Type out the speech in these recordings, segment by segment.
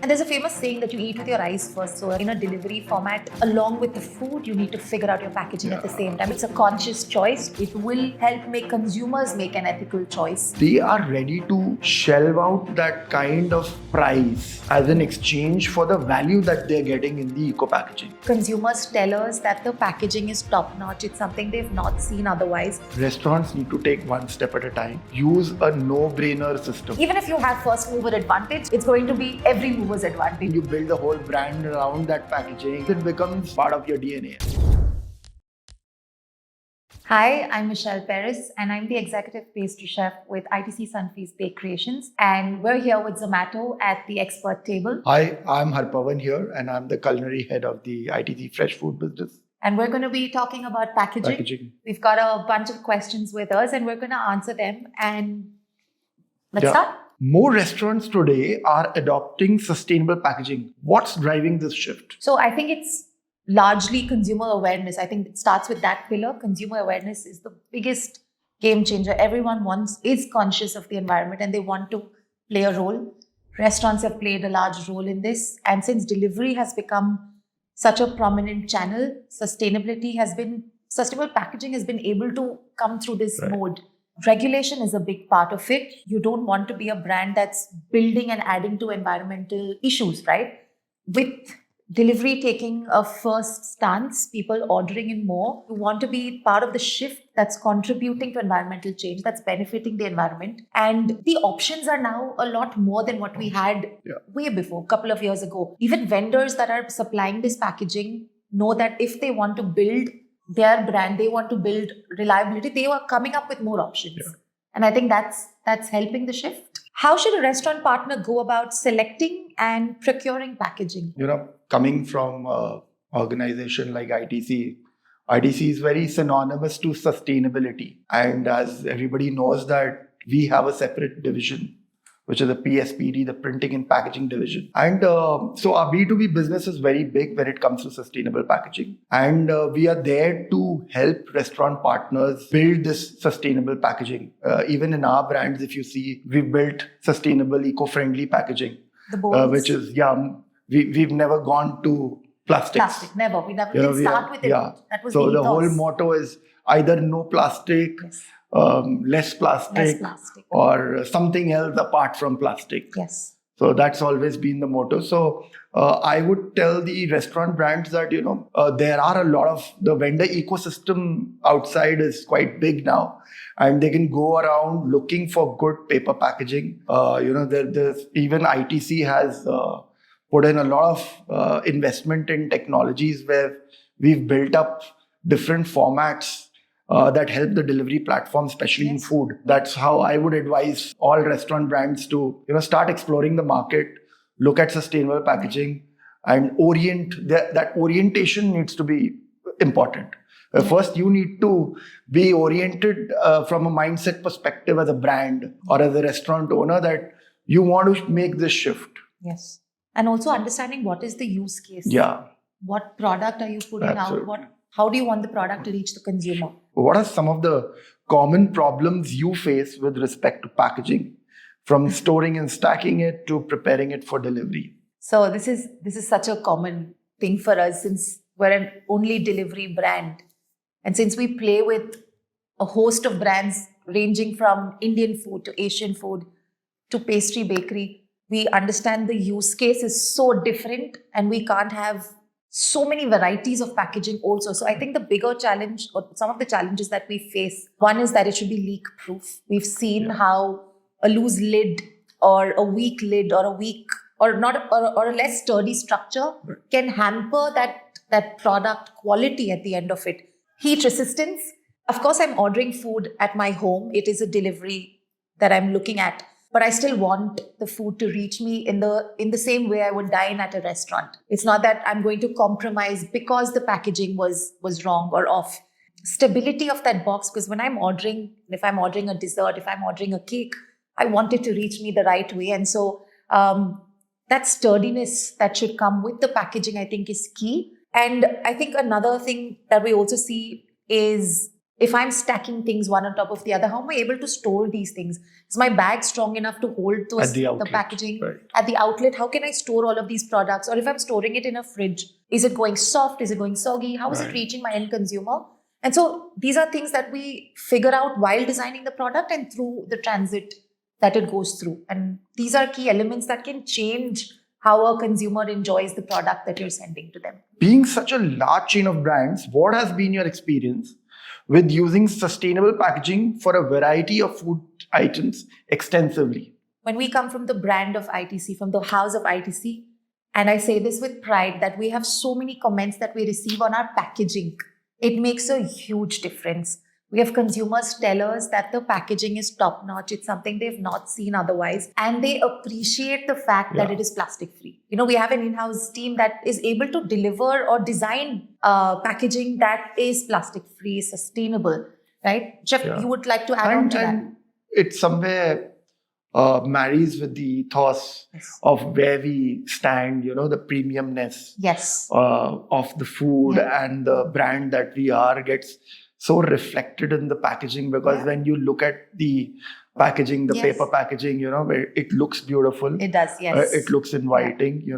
And there's a famous saying that you eat with your eyes first. So in a delivery format, along with the food, you need to figure out your packaging at the same time. It's a conscious choice. It will help make consumers make an ethical choice. They are ready to shell out that kind of price as an exchange for the value that they're getting in the eco packaging. Consumers tell us that the packaging is top notch. It's something they've not seen otherwise. Restaurants need to take one step at a time. Use a no-brainer system. Even if you have first mover advantage, it's going to be every mover's advantage. You build the whole brand around that packaging. It becomes part of your DNA. Hi, I'm Michelle Peris, and I'm the Executive Pastry Chef with ITC Sunfeast Baked Creations. And we're here with Zomato at the expert table. Hi, I'm Harpawan here, and I'm the Culinary Head of the ITC Fresh Food Business. And we're going to be talking about packaging. We've got a bunch of questions with us, and we're going to answer them. And let's start. More restaurants today are adopting sustainable packaging. What's driving this shift? So I think it's largely consumer awareness. I think it starts with that pillar. Consumer awareness is the biggest game changer. Everyone is conscious of the environment and they want to play a role. Restaurants have played a large role in this. And since delivery has become such a prominent channel, sustainable packaging has been able to come through this mode. Regulation is a big part of it. You don't want to be a brand that's building and adding to environmental issues, right? With delivery taking a first stance, people ordering in more, you want to be part of the shift that's contributing to environmental change, that's benefiting the environment. And the options are now a lot more than what we had way before, a couple of years ago. Even vendors that are supplying this packaging know that if they want to build their brand, they want to build reliability, they are coming up with more options. And I think that's helping the shift. How should a restaurant partner go about selecting and procuring packaging? Coming from an organization like ITC is very synonymous to sustainability. And as everybody knows that we have a separate division, which is the PSPD, the Printing and Packaging Division. And so our B2B business is very big when it comes to sustainable packaging. And we are there to help restaurant partners build this sustainable packaging. Even in our brands, if you see, we've built sustainable, eco-friendly packaging. The bowls. Which is, we've never gone to plastics. Plastic, never. We never did start with it. That was so the whole motto is either no plastic, less plastic, or something else apart from plastic. Yes. So that's always been the motto. So I would tell the restaurant brands that, there are a lot of the vendor ecosystem outside is quite big now. And they can go around looking for good paper packaging. There's even ITC has put in a lot of investment in technologies where we've built up different formats that help the delivery platform, especially in food. That's how I would advise all restaurant brands to, start exploring the market, look at sustainable packaging, and that orientation needs to be important. First, you need to be oriented from a mindset perspective as a brand or as a restaurant owner that you want to make this shift. Yes. And also understanding what is the use case. Yeah. What product are you putting out? How do you want the product to reach the consumer? What are some of the common problems you face with respect to packaging, from storing and stacking it to preparing it for delivery? So this is such a common thing for us since we're an only delivery brand. And since we play with a host of brands ranging from Indian food to Asian food to pastry bakery, we understand the use case is so different and we can't have so many varieties of packaging also. So I think the bigger challenge or some of the challenges that we face, one is that it should be leak proof. We've seen how a loose lid or a weak lid or a less sturdy structure can hamper that product quality at the end of it. Heat resistance. Of course, I'm ordering food at my home. It is a delivery that I'm looking at. But I still want the food to reach me in the same way I would dine at a restaurant. It's not that I'm going to compromise because the packaging was wrong or off. Stability of that box, because when I'm ordering, if I'm ordering a dessert, if I'm ordering a cake, I want it to reach me the right way. And so that sturdiness that should come with the packaging, I think, is key. And I think another thing that we also see is if I'm stacking things one on top of the other, how am I able to store these things? Is my bag strong enough to hold those, the packaging at the outlet? How can I store all of these products? Or if I'm storing it in a fridge, is it going soft? Is it going soggy? How is it reaching my end consumer? And so these are things that we figure out while designing the product and through the transit that it goes through. And these are key elements that can change how a consumer enjoys the product that you're sending to them. Being such a large chain of brands, what has been your experience with using sustainable packaging for a variety of food items extensively? When we come from the brand of ITC, from the house of ITC, and I say this with pride, that we have so many comments that we receive on our packaging. It makes a huge difference. We have consumers tell us that the packaging is top-notch. It's something they've not seen otherwise. And they appreciate the fact that it is plastic-free. We have an in-house team that is able to deliver or design packaging that is plastic-free, sustainable, right? Chef, you would like to add on to that? It somewhere marries with the ethos of where we stand, the premiumness of the food and the brand that we are gets so reflected in the packaging, because when you look at the packaging, the paper packaging, it looks beautiful. It does, yes. It looks inviting,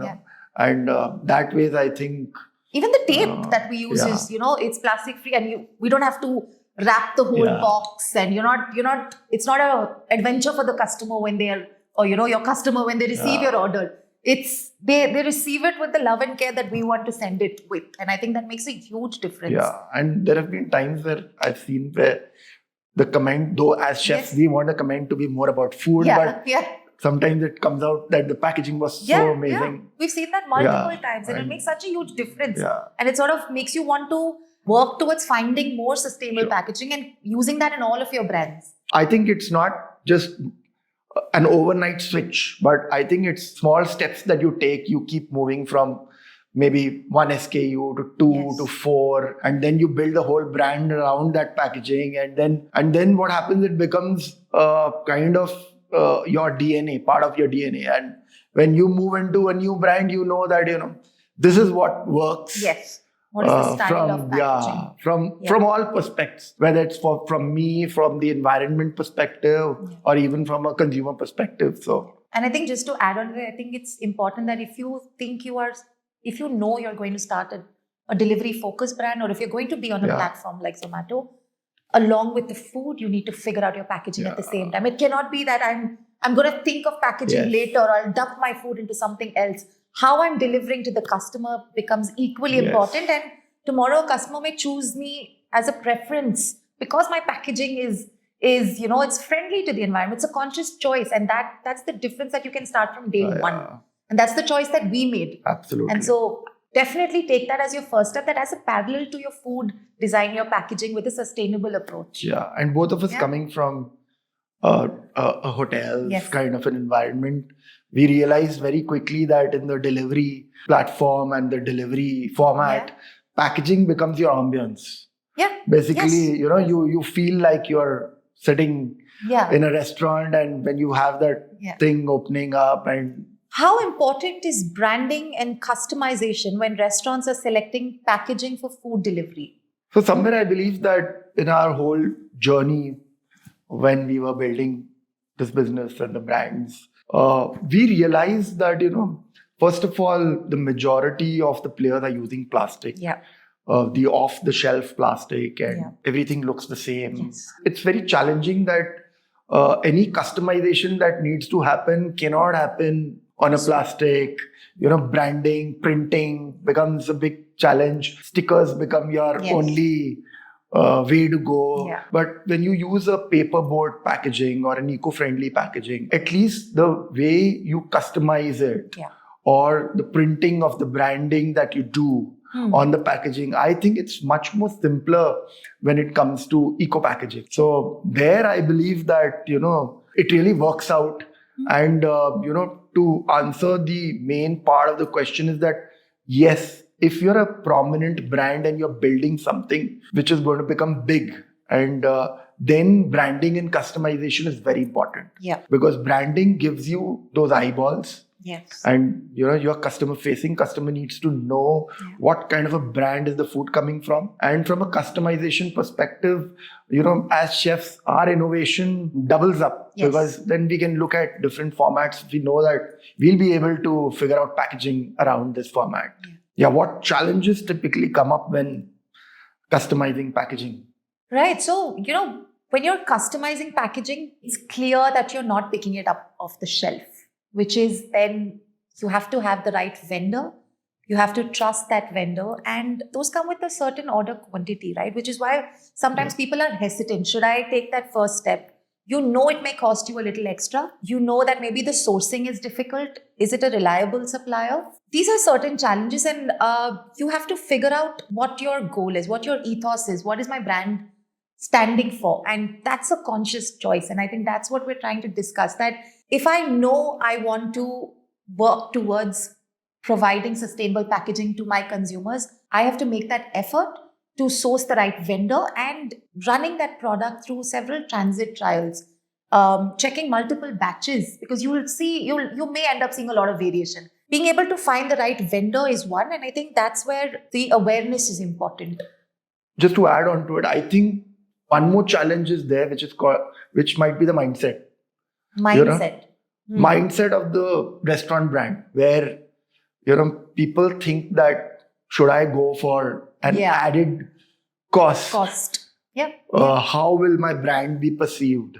and that way I think... Even the tape that we use is, it's plastic free, and we don't have to wrap the whole box, and it's not an adventure for the customer when your customer when they receive your order. It's they receive it with the love and care that we want to send it with. And I think that makes a huge difference. Yeah. And there have been times where I've seen where the comment, though as chefs, we want the comment to be more about food, but sometimes it comes out that the packaging was so amazing. Yeah. We've seen that multiple times, and it makes such a huge difference. And it sort of makes you want to work towards finding more sustainable packaging and using that in all of your brands. I think it's not just an overnight switch, but I think it's small steps that you take. You keep moving from maybe 1 SKU to 2 to 4, and then you build the whole brand around that packaging, and then what happens, it becomes kind of your DNA, part of your DNA. And when you move into a new brand, you know that this is what works. What is the style of packaging? From all perspectives, whether it's from me, from the environment perspective, or even from a consumer perspective. So, and I think just to add on to that, I think it's important that if you know you're going to start a delivery focused brand, or if you're going to be on a platform like Zomato, along with the food, you need to figure out your packaging at the same time. It cannot be that I'm going to think of packaging later, or I'll dump my food into something else. How I'm delivering to the customer becomes equally important. And tomorrow a customer may choose me as a preference because my packaging is it's friendly to the environment. It's a conscious choice. And that's the difference that you can start from day one. And that's the choice that we made. Absolutely. And so definitely take that as your first step, that as a parallel to your food, design your packaging with a sustainable approach. Yeah. And both of us coming from a hotel kind of an environment, we realized very quickly that in the delivery platform and the delivery format, packaging becomes your ambience. Basically, you feel like you're sitting in a restaurant, and when you have that thing opening up. And how important is branding and customization when restaurants are selecting packaging for food delivery? So somewhere I believe that in our whole journey, when we were building this business and the brands, we realized that, first of all, the majority of the players are using plastic. The off-the-shelf plastic, and everything looks the same. It's very challenging that any customization that needs to happen cannot happen on a plastic. Branding, printing becomes a big challenge. Stickers become your only way to go. But when you use a paperboard packaging or an eco-friendly packaging, at least the way you customize it or the printing of the branding that you do on the packaging, I think it's much more simpler when it comes to eco packaging. So there I believe that, it really works out. And, to answer the main part of the question is that, yes, if you're a prominent brand and you're building something which is going to become big, and then branding and customization is very important. Because branding gives you those eyeballs. Yes. And you're customer facing. Customer needs to know what kind of a brand is the food coming from. And from a customization perspective, as chefs, our innovation doubles up, because then we can look at different formats. We know that we'll be able to figure out packaging around this format. What challenges typically come up when customizing packaging? Right. So, when you're customizing packaging, it's clear that you're not picking it up off the shelf, which is then you have to have the right vendor. You have to trust that vendor, and those come with a certain order quantity, right? Which is why sometimes people are hesitant. Should I take that first step? It may cost you a little extra. That maybe the sourcing is difficult. Is it a reliable supplier? These are certain challenges, and you have to figure out what your goal is, what your ethos is, what is my brand standing for. And that's a conscious choice. And I think that's what we're trying to discuss, that if I know I want to work towards providing sustainable packaging to my consumers, I have to make that effort to source the right vendor and running that product through several transit trials, checking multiple batches, because you may end up seeing a lot of variation. Being able to find the right vendor is one, and I think that's where the awareness is important. Just to add on to it, I think one more challenge is there, which might be the mindset. Mindset of the restaurant brand, where people think that should I go for an added cost? How will my brand be perceived?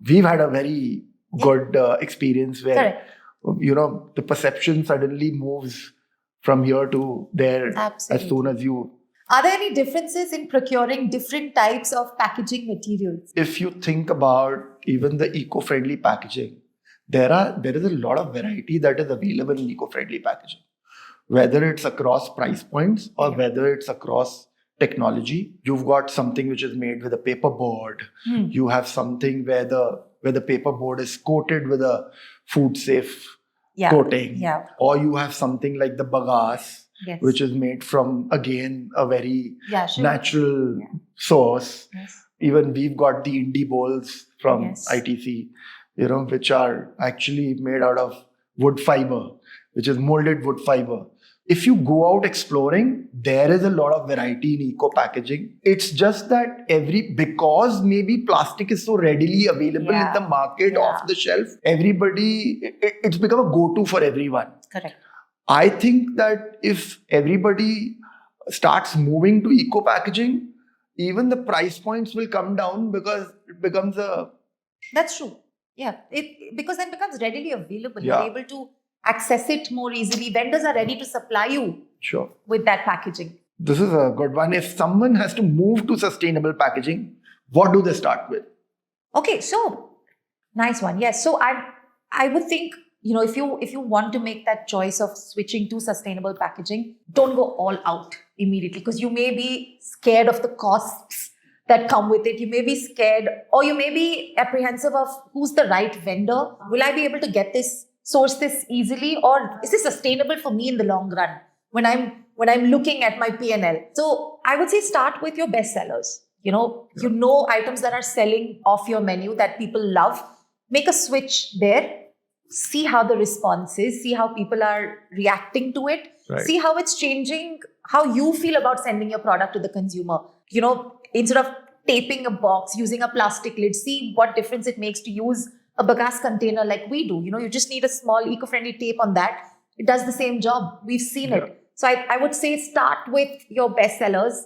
We've had a very good experience where the perception suddenly moves from here to there. Absolutely. As soon as you. Are there any differences in procuring different types of packaging materials? If you think about even the eco-friendly packaging, there is a lot of variety that is available in eco-friendly packaging, whether it's across price points or whether it's across technology. You've got something which is made with a paper board. You have something where the paper board is coated with a food safe coating. Or you have something like the bagasse, which is made from, again, a very natural source. Even we've got the indie bowls from ITC, which are actually made out of wood fiber, which is molded wood fiber. If you go out exploring, there is a lot of variety in eco packaging. It's just that because maybe plastic is so readily available in the market, off the shelf, it's become a go-to for everyone. Correct. I think that if everybody starts moving to eco packaging, even the price points will come down, because it becomes a... That's true. Because then it becomes readily available. You're able to access it more easily. Vendors are ready to supply you with that packaging. This is a good one. If someone has to move to sustainable packaging, what do they start with? Okay, so nice one. Yes. So I would think, if you want to make that choice of switching to sustainable packaging, don't go all out immediately, because you may be scared of the costs that come with it. You may be scared, or you may be apprehensive of who's the right vendor. Will I be able to source this easily, or is this sustainable for me in the long run when I'm looking at my P&L? So I would say start with your best sellers. Items that are selling off your menu that people love. Make a switch there. See how the response is. See how people are reacting to it. Right. See how it's changing, how you feel about sending your product to the consumer. Instead of taping a box, using a plastic lid, see what difference it makes to use a bagasse container like we do. You just need a small eco-friendly tape on that. It does the same job. We've seen it. So I would say start with your best sellers,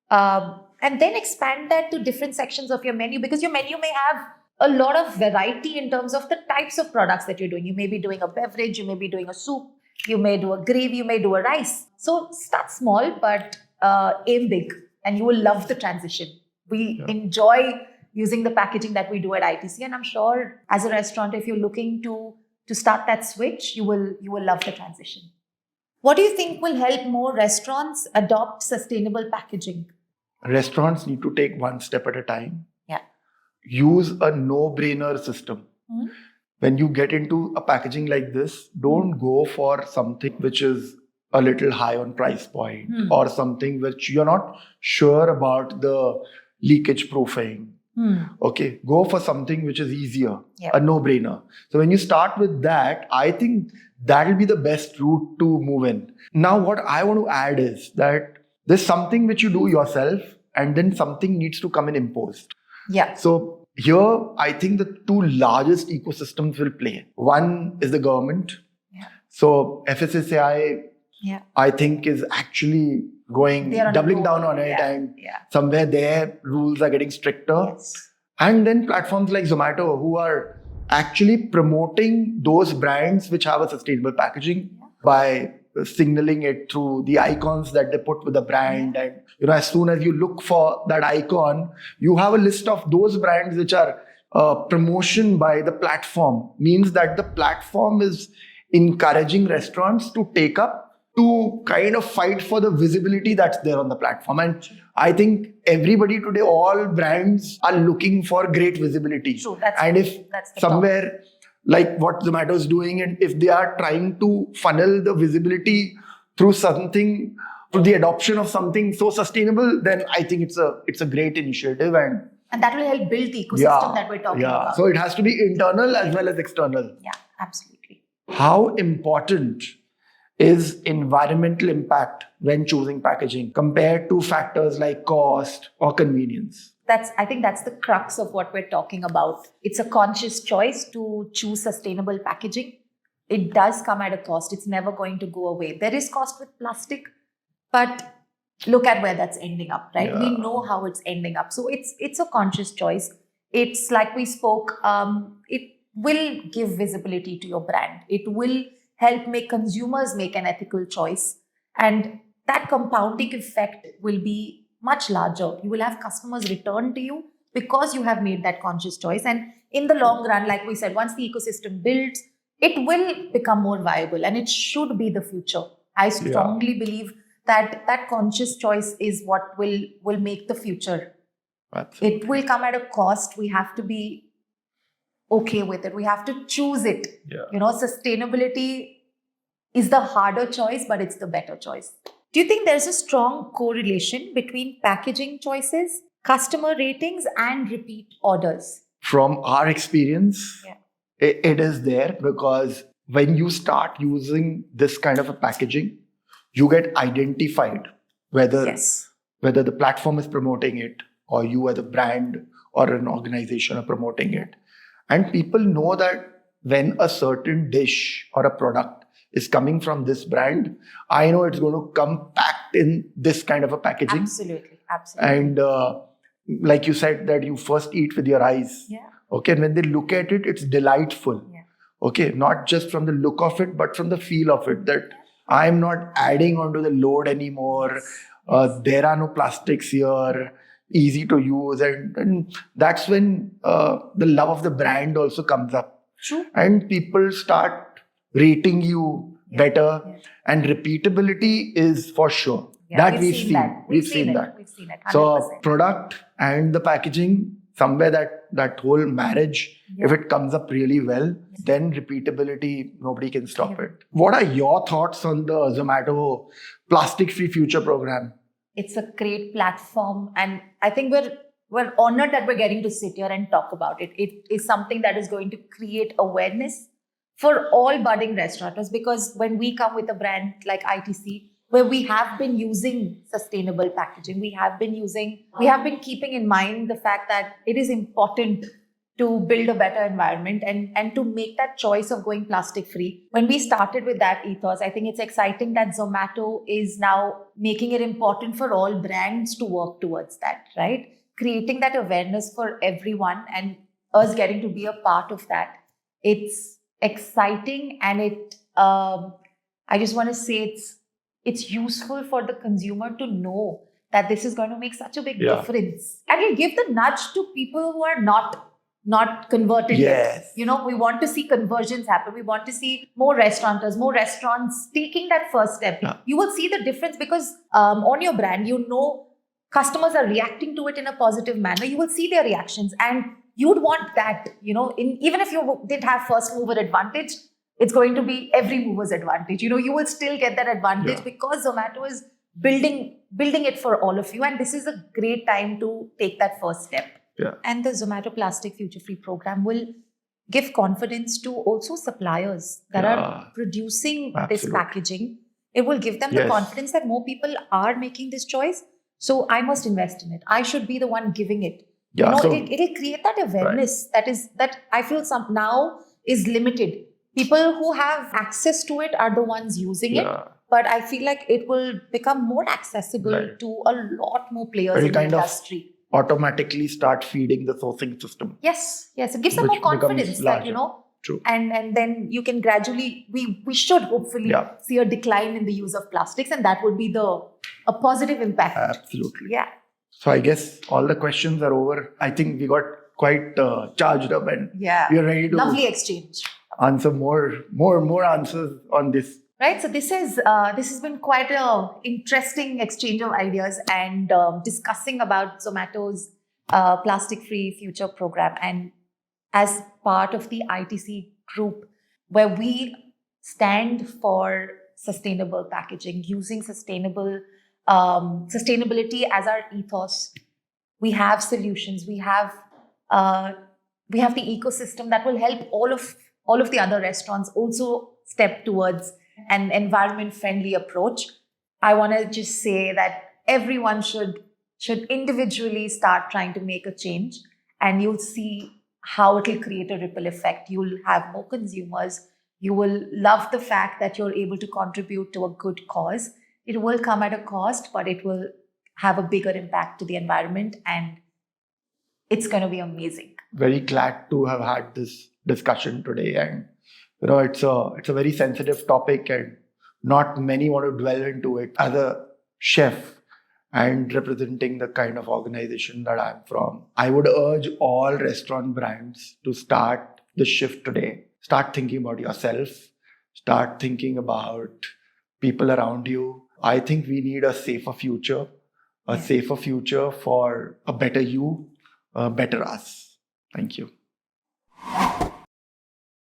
and then expand that to different sections of your menu, because your menu may have a lot of variety in terms of the types of products that you're doing. You may be doing a beverage, you may be doing a soup, you may do a gravy, you may do a rice. So start small, but aim big, and you will love the transition. We enjoy using the packaging that we do at ITC, and I'm sure as a restaurant, if you're looking to start that switch, you will love the transition. What do you think will help more restaurants adopt sustainable packaging? Restaurants need to take one step at a time. Use a no-brainer system. When you get into a packaging like this, don't go for something which is a little high on price point, or something which you're not sure about the leakage proofing. Go for something which is easier, a no-brainer. So when you start with that, I think that'll be the best route to move in. Now, what I want to add is that there's something which you do yourself, and then something needs to come in imposed. Yeah. So here, I think the two largest ecosystems will play. One is the government. Yeah. So FSSAI, I think, is actually doubling down on it, and somewhere their rules are getting stricter. Yes. And then platforms like Zomato, who are actually promoting those brands which have a sustainable packaging by signaling it through the icons that they put with the brand. And as soon as you look for that icon, you have a list of those brands which are promotion by the platform. Means that the platform is encouraging restaurants to take up, to kind of fight for the visibility that's there on the platform. And I think everybody today, all brands are looking for great visibility. True, that's somewhere like what Zomato is doing, and if they are trying to funnel the visibility through something, through the adoption of something so sustainable, then I think it's a great initiative, and that will help build the ecosystem that we're talking about. So it has to be internal as well as external. Yeah, absolutely. How important is environmental impact when choosing packaging compared to factors like cost or convenience? I think that's the crux of what we're talking about. It's a conscious choice to choose sustainable packaging. It does come at a cost. It's never going to go away. There is cost with plastic, but look at where that's ending up, right? We know how it's ending up. So it's a conscious choice. It's like we spoke, it will give visibility to your brand. It will help make consumers make an ethical choice. And that compounding effect will be much larger. You will have customers return to you because you have made that conscious choice. And in the long run, like we said, once the ecosystem builds, it will become more viable, and it should be the future. I strongly believe that conscious choice is what will make the future. Absolutely. It will come at a cost. We have to be okay with it. We have to choose it. Sustainability is the harder choice, but it's the better choice. Do you think there's a strong correlation between packaging choices, customer ratings, and repeat orders? From our experience, it is there, because when you start using this kind of a packaging, you get identified whether the platform is promoting it, or you as a brand or an organization are promoting it. And people know that when a certain dish or a product is coming from this brand, I know it's going to come packed in this kind of a packaging. Absolutely. And like you said, that you first eat with your eyes. Okay, and when they look at it, it's delightful. Okay, not just from the look of it, but from the feel of it, that I'm not adding onto the load anymore. There are no plastics here, easy to use. And that's when the love of the brand also comes up. True. And people start rating you better, and repeatability is for sure. That we've seen. We've seen that. 100%. So product and the packaging, somewhere that whole marriage, if it comes up really well, then repeatability, nobody can stop it. What are your thoughts on the Zomato Plastic-Free Future Program? It's a great platform, and I think we're honored that we're getting to sit here and talk about it. It is something that is going to create awareness for all budding restaurateurs, because when we come with a brand like ITC, where we have been using sustainable packaging, we have been keeping in mind the fact that it is important to build a better environment and to make that choice of going plastic free. When we started with that ethos, I think it's exciting that Zomato is now making it important for all brands to work towards that, right? Creating that awareness for everyone and us getting to be a part of that. It's exciting, and I just want to say it's useful for the consumer to know that this is going to make such a big difference. And it'll give the nudge to people who are not converted yet. We want to see conversions happen. We want to see more restaurateurs, more restaurants taking that first step. You will see the difference, because on your brand, customers are reacting to it in a positive manner. You will see their reactions, and you'd want that, even if you didn't have first mover advantage, it's going to be every mover's advantage. You will still get that advantage because Zomato is building it for all of you. And this is a great time to take that first step. And the Zomato Plastic Future Free Program will give confidence to also suppliers that are producing this Absolutely. packaging. It will give them the confidence that more people are making this choice. So I must invest in it. I should be the one giving it. Yeah, so, it'll create that awareness that I feel now is limited. People who have access to it are the ones using it. But I feel like it will become more accessible to a lot more players in the industry. Automatically start feeding the sourcing system. Yes. It gives them more confidence that, True. And then you can gradually, we should hopefully see a decline in the use of plastics, and that would be a positive impact. Absolutely. Yeah. So I guess all the questions are over. I think we got quite charged up, and we are ready to lovely exchange. Answer more answers on this. Right. So this has been quite an interesting exchange of ideas and discussing about Zomato's Plastic-Free Future Program, and as part of the ITC group, where we stand for sustainable packaging, using sustainability as our ethos. We have solutions. We have the ecosystem that will help all of the other restaurants also step towards an environment-friendly approach. I want to just say that everyone should individually start trying to make a change, and you'll see how it will create a ripple effect. You'll have more consumers. You will love the fact that you're able to contribute to a good cause. It will come at a cost, but it will have a bigger impact to the environment, and it's going to be amazing. Very glad to have had this discussion today, and it's a very sensitive topic, and not many want to dwell into it. As a chef and representing the kind of organization that I'm from, I would urge all restaurant brands to start the shift today. Start thinking about yourself. Start thinking about people around you. I think we need a safer future. A safer future for a better you, a better us. Thank you.